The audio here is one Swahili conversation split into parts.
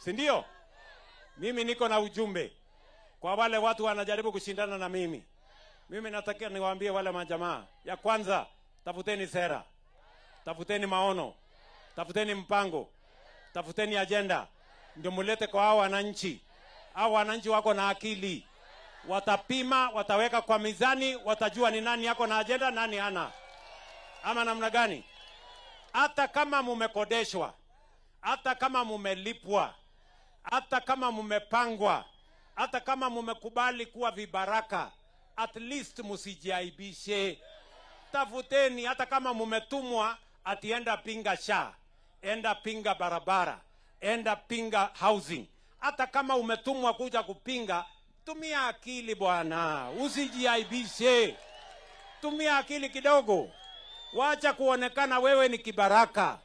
si ndio? Mimi niko na ujumbe kwa wale watu wanajaribu kushindana na mimi. Mimi nataka niwaambie wale majamaa, ya kwanza, tafuteni sera, tafuteni maono, tafuteni mpango, tafuteni agenda, ndio mulete kwa hao wananchi. Hao wananchi wako na akili, watapima, wataweka kwa mizani, watajua ni nani yako na agenda, nani hana, ama namna gani. Hata kama mumekodeshwa, hata kama mumelipwa, hata kama mumepangwa, hata kama mumekubali kuwa vibaraka, at least musijiaibishe. Tafuteni, hata kama mumetumwa atienda pinga SHA, enda pinga barabara, enda pinga housing. Hata kama umetumwa kuja kupinga, tumia akili bwana, usijiaibishe. Tumia akili kidogo. Wacha kuonekana wewe ni kibaraka.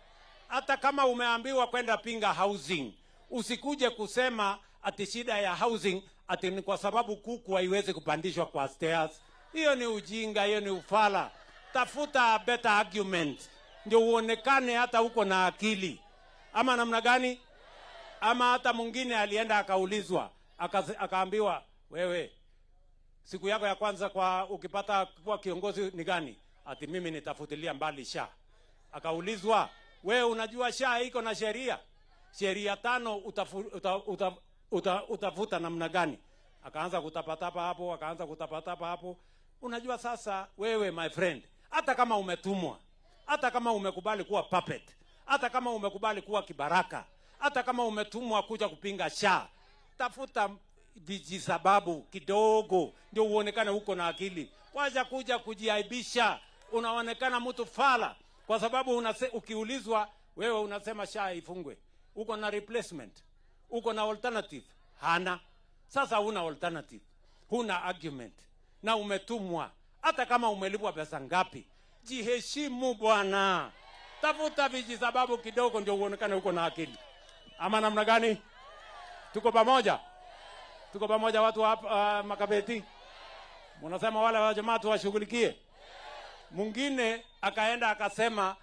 Hata kama umeambiwa kwenda pinga housing, usikuje kusema ati shida ya housing ati ni kwa sababu kuku haiwezi kupandishwa kwa stairs. Hiyo ni ujinga, hiyo ni ufala. Tafuta a better argument ndio uonekane hata uko na akili. Ama namna gani? Ama hata mwingine alienda akaulizwa, akaambiwa, wewe siku yako ya kwanza kwa ukipata kuwa kiongozi ni gani? Ati mimi nitafutilia mbali SHA. Akaulizwa, wewe unajua SHA iko na sheria 5 utafuta namna gani? Akaanza kutapatapa hapo, Unajua sasa wewe my friend, hata kama umetumwa, hata kama umekubali kuwa puppet, hata kama umekubali kuwa kibaraka, hata kama umetumwa kuja kupinga SHA, tafuta vijisababu kidogo ndio uonekane uko na akili. Wacha kuja kujiaibisha, unaonekana mtu fala kwa sababu ukiulizwa wewe unasema SHA ifungwe. Uko na replacement, uko na alternative? Hana. Sasa una alternative, huna argument, na umetumwa. Hata kama umelipwa pesa ngapi, jiheshimu bwana. Tafuta vijisababu kidogo ndio uonekane uko na akili. Ama namna gani? Tuko pamoja? Tuko pamoja watu wa Makabeti? Mnasema wale wa jamaa tuwashughulikie? Mwingine akaenda akasema